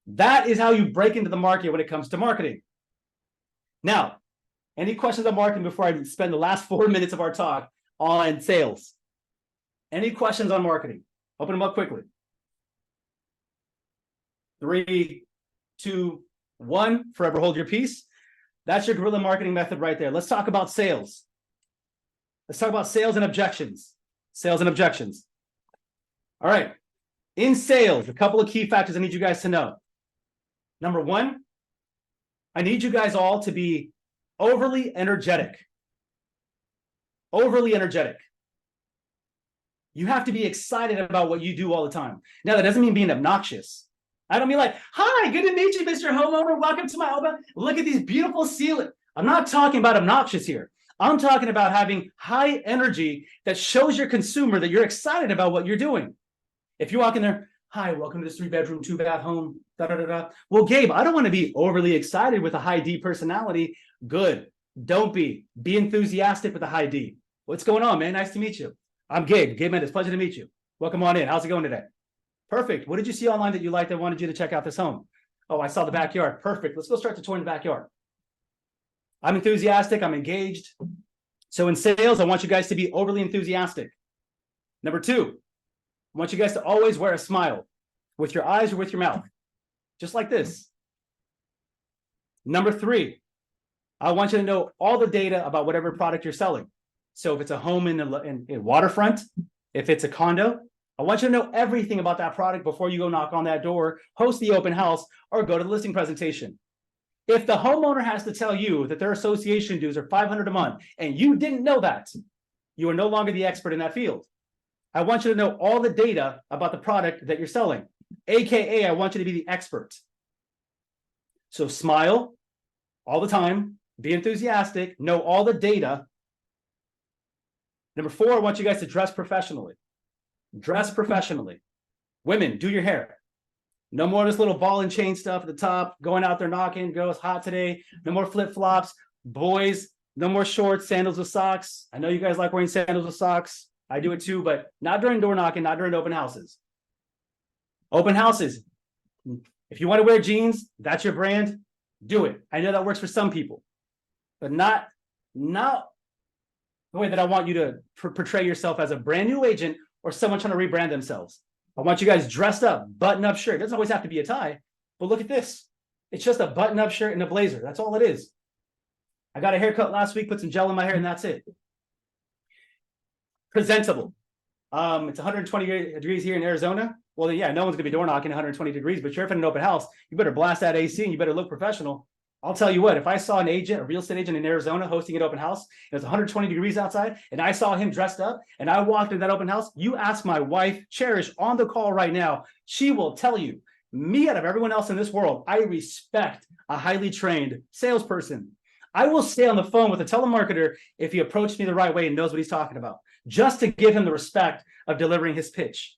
Speaker 1: That is how you break into the market when it comes to marketing. Now, any questions on marketing before I spend the last 4 minutes of our talk on sales? Any questions on marketing? Open them up quickly. 3, 2, 1. Forever hold your peace. That's your guerrilla marketing method right there. Let's talk about sales. Let's talk about sales and objections. Sales and objections. All right. In sales, a couple of key factors I need you guys to know. Number one, I need you guys all to be overly energetic. Overly energetic. You have to be excited about what you do all the time. Now, that doesn't mean being obnoxious. I don't mean like, hi, good to meet you, Mr. Homeowner. Welcome to my home. Look at these beautiful ceilings. I'm not talking about obnoxious here. I'm talking about having high energy that shows your consumer that you're excited about what you're doing. If you walk in there, hi, welcome to this 3-bedroom, 2-bath home. Da, da, da, da. Well, Gabe, I don't want to be overly excited with a high D personality. Good. Don't be. Be enthusiastic with a high D. What's going on, man? Nice to meet you. I'm Gabe. Gabe Mendez. Pleasure to meet you. Welcome on in. How's it going today? Perfect. What did you see online that you liked that wanted you to check out this home? Oh, I saw the backyard. Perfect. Let's go start the tour in the backyard. I'm enthusiastic. I'm engaged. So in sales, I want you guys to be overly enthusiastic. Number two, I want you guys to always wear a smile with your eyes or with your mouth, just like this. Number three, I want you to know all the data about whatever product you're selling. So if it's a home in waterfront, if it's a condo, I want you to know everything about that product before you go knock on that door, host the open house, or go to the listing presentation. If the homeowner has to tell you that their association dues are $500 a month and you didn't know that, you are no longer the expert in that field. I want you to know all the data about the product that you're selling. AKA, I want you to be the expert. So smile all the time, be enthusiastic, know all the data. Number four, I want you guys to dress professionally. Dress professionally. Women, do your hair. No more of this little ball and chain stuff at the top, going out there knocking, girl, it's hot today. No more flip-flops. Boys, no more shorts, sandals with socks. I know you guys like wearing sandals with socks. I do it too, but not during door knocking, not during open houses. Open houses. If you want to wear jeans, that's your brand, do it. I know that works for some people, but not the way that I want you to portray yourself as a brand new agent or someone trying to rebrand themselves. I want you guys dressed up, button-up shirt. It doesn't always have to be a tie, but look at this. It's just a button-up shirt and a blazer. That's all it is. I got a haircut last week, put some gel in my hair, and that's it. Presentable. It's 120 degrees here in Arizona. Well, yeah, no one's gonna be door knocking 120 degrees, but you're in an open house. You better blast that AC and you better look professional. I'll tell you what, if I saw an agent, a real estate agent in Arizona hosting an open house, and it's 120 degrees outside, and I saw him dressed up, and I walked in that open house, you ask my wife, Cherish, on the call right now, she will tell you, me out of everyone else in this world, I respect a highly trained salesperson. I will stay on the phone with a telemarketer if he approached me the right way and knows what he's talking about, just to give him the respect of delivering his pitch.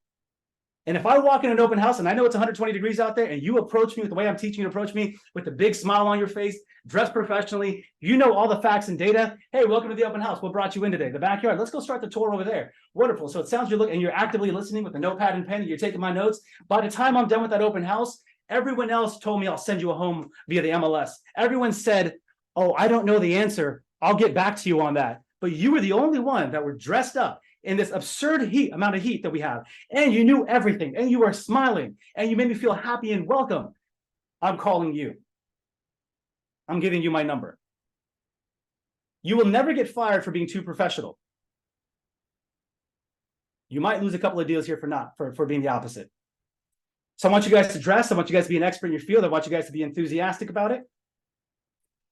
Speaker 1: And if I walk in an open house and I know it's 120 degrees out there and you approach me with the way I'm teaching you to approach me with a big smile on your face, dressed professionally, you know all the facts and data. Hey, welcome to the open house. What brought you in today? The backyard. Let's go start the tour over there. Wonderful. So it sounds you're looking and you're actively listening with a notepad and pen and you're taking my notes. By the time I'm done with that open house, everyone else told me I'll send you a home via the MLS. Everyone said, oh, I don't know the answer. I'll get back to you on that. but you were the only one that were dressed up in this absurd amount of heat that we have, and you knew everything, and you were smiling, and you made me feel happy and welcome. I'm calling you. I'm giving you my number. You will never get fired for being too professional. You might lose a couple of deals here for being the opposite. So I want you guys to dress. I want you guys to be an expert in your field. I want you guys to be enthusiastic about it.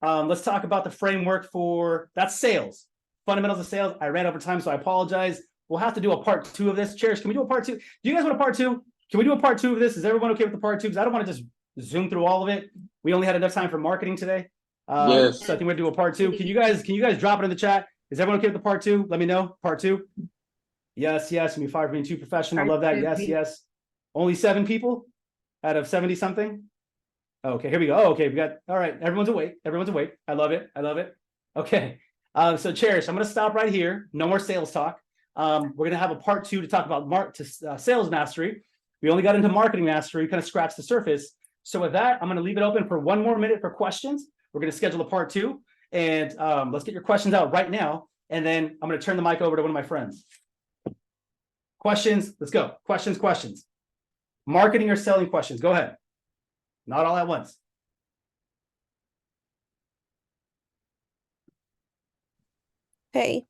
Speaker 1: Let's talk about the framework for that's sales. Fundamentals of sales. I ran over time, so I apologize. We'll have to do a part 2 of this. Cherish, can we do a part 2? Do you guys want a part 2? Can we do a part 2 of this? Is everyone okay with the part 2? Because I don't want to just zoom through all of it. We only had enough time for marketing today.
Speaker 2: Yes.
Speaker 1: So I think we're gonna do a part 2. Can you guys drop it in the chat? Is everyone okay with the part 2? Let me know. Part 2. Yes, yes. Me fired for being too professional. Love that. Yes, yes. Only 7 people out of 70 something. Okay, here we go. Oh, okay, we got all right. Everyone's awake. Everyone's awake. I love it. I love it. Okay. So Cherish, I'm gonna stop right here. No more sales talk. We're gonna have a part 2 to talk about sales mastery. We only got into marketing mastery, kind of scratched the surface. So with that, I'm gonna leave it open for 1 more minute for questions. We're gonna schedule a part 2, and let's get your questions out right now. And then I'm gonna turn the mic over to one of my friends. Questions, let's go. Questions. Marketing or selling questions, go ahead. Not all at once.
Speaker 11: Hey.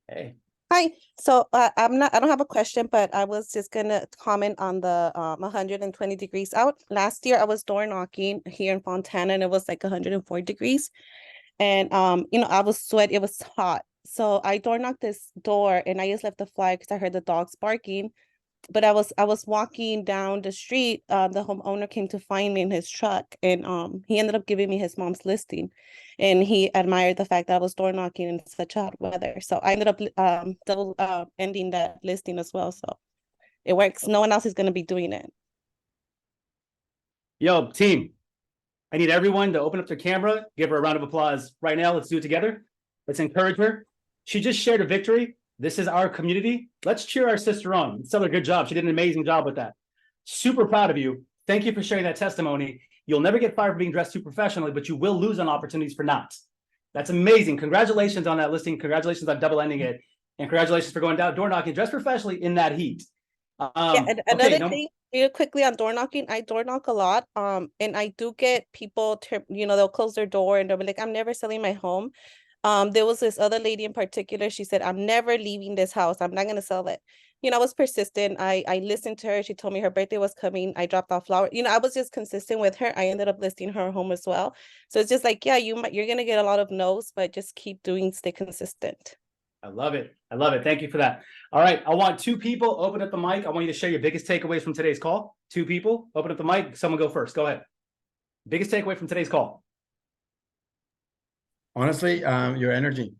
Speaker 1: Hey.
Speaker 11: Hi. So I don't have a question, but I was just gonna comment on the 120 degrees out. Last year I was door knocking here in Fontana and it was like 104 degrees. And I was sweating, it was hot. So I door knocked this door and I just left the flyer because I heard the dogs barking. But I was walking down the street. The homeowner came to find me in his truck, and he ended up giving me his mom's listing, and he admired the fact that I was door knocking in such hot weather. So I ended up double ending that listing as well. So it works. No one else is going to be doing it.
Speaker 1: Yo, team, I need everyone to open up their camera, give her a round of applause right now. Let's do it together. Let's encourage her. She just shared a victory. This is our community. Let's cheer our sister on. Let's tell her good job. She did an amazing job with that. Super proud of you. Thank you for sharing that testimony. You'll never get fired for being dressed too professionally, but you will lose on opportunities for not. That's amazing. Congratulations on that listing. Congratulations on double ending it. And congratulations for going down door knocking dressed professionally in that heat.
Speaker 11: And another thing, real quickly on door knocking, I door knock a lot. And I do get people, they'll close their door and they'll be like, I'm never selling my home. There was this other lady in particular. She said, I'm never leaving this house. I'm not going to sell it. I was persistent. I listened to her. She told me her birthday was coming. I dropped off flowers. I was just consistent with her. I ended up listing her home as well. So it's just like, yeah, you're going to get a lot of no's, but just stay consistent.
Speaker 1: I love it. I love it. Thank you for that. All right. I want 2 people open up the mic. I want you to share your biggest takeaways from today's call. 2 people open up the mic. Someone go first. Go ahead. Biggest takeaway from today's call.
Speaker 7: Honestly, your energy.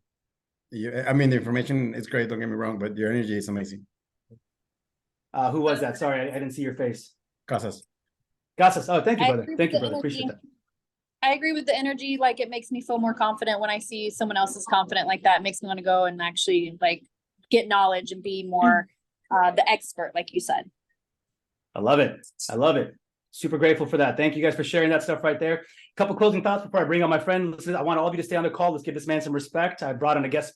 Speaker 7: I mean, the information is great. Don't get me wrong, but your energy is amazing.
Speaker 1: Who was that? Sorry, I didn't see your face.
Speaker 7: Casas.
Speaker 1: Oh, thank you, brother. Thank you, brother. Appreciate that.
Speaker 12: I agree with the energy. Like, it makes me feel more confident when I see someone else is confident like that. It makes me want to go and actually get knowledge and be more the expert, like you said.
Speaker 1: I love it. I love it. Super grateful for that. Thank you guys for sharing that stuff right there. A couple closing thoughts before I bring on my friend. Listen, I want all of you to stay on the call. Let's give this man some respect. I brought in a guest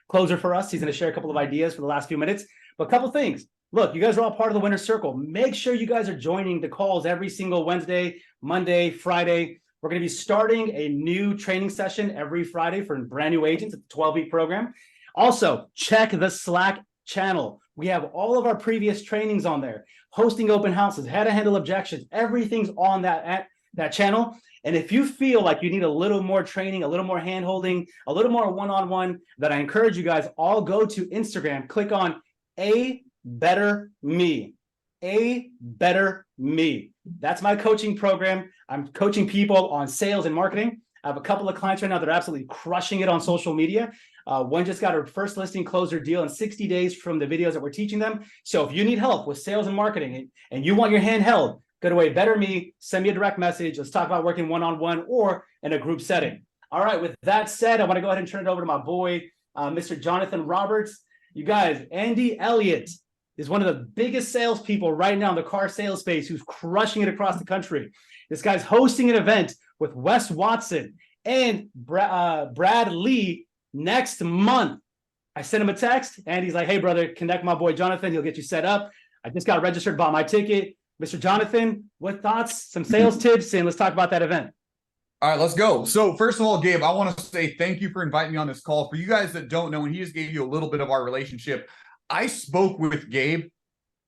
Speaker 1: closer for us. He's going to share a couple of ideas for the last few minutes. But a couple things. Look, you guys are all part of the winner's circle. Make sure you guys are joining the calls every single Wednesday, Monday, Friday. We're going to be starting a new training session every Friday for brand new agents. It's a 12-week program. Also, check the Slack channel. We have all of our previous trainings on there. Hosting open houses, how to handle objections. Everything's on that channel. And if you feel like you need a little more training, a little more hand-holding, a little more one-on-one, then I encourage you guys all go to Instagram, click on A Better Me. A Better Me. That's my coaching program. I'm coaching people on sales and marketing. I have a couple of clients right now that are absolutely crushing it on social media. One just got her first listing, closed her deal in 60 days from the videos that we're teaching them. So if you need help with sales and marketing and you want your hand held, go to A Better Me, send me a direct message. Let's talk about working one-on-one or in a group setting. All right, with that said, I want to go ahead and turn it over to my boy, Mr. Jonathan Roberts. You guys, Andy Elliott is one of the biggest salespeople right now in the car sales space who's crushing it across the country. This guy's hosting an event with Wes Watson and Brad Lee Next month, I sent him a text and he's like, hey, brother, connect my boy Jonathan. He'll get you set up. I just got registered, bought my ticket. Mr. Jonathan, what thoughts, some sales tips, and let's talk about that event.
Speaker 13: All right, let's go. So first of all, Gabe, I want to say thank you for inviting me on this call. For you guys that don't know, and he just gave you a little bit of our relationship, I spoke with Gabe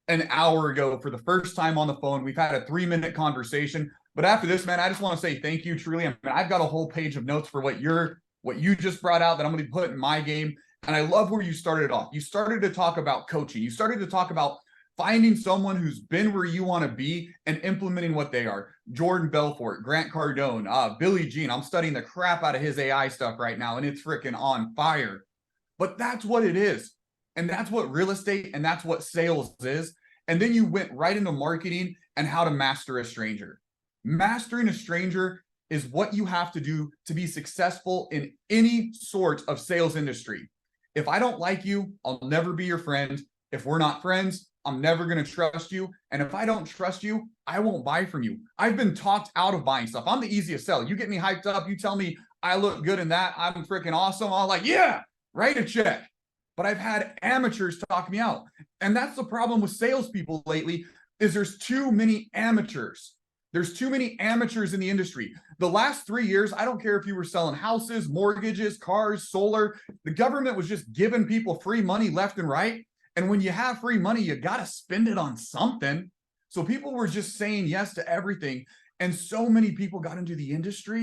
Speaker 13: an hour ago for the first time on the phone. We've had a 3-minute conversation. But after this, man, I just want to say thank you, truly. I mean, I've got a whole page of notes for what you just brought out that I'm going to put in my game. And I love where you started off. You started to talk about coaching. You started to talk about finding someone who's been where you want to be and implementing what they are. Jordan Belfort, Grant Cardone, Billy Jean. I'm studying the crap out of his AI stuff right now, and it's freaking on fire. But that's what it is. And that's what real estate and that's what sales is. And then you went right into marketing and how to master a stranger. Mastering a stranger is what you have to do to be successful in any sort of sales industry. If I don't like you, I'll never be your friend. If we're not friends, I'm never going to trust you. And if I don't trust you, I won't buy from you. I've been talked out of buying stuff. I'm the easiest sell. You get me hyped up. You tell me I look good in that. I'm freaking awesome. I'm like, yeah, write a check. But I've had amateurs talk me out. And that's the problem with salespeople lately is there's too many amateurs. There's too many amateurs in the industry. The last 3 years, I don't care if you were selling houses, mortgages, cars, solar, the government was just giving people free money left and right. And when you have free money, you got to spend it on something. So people were just saying yes to everything. And so many people got into the industry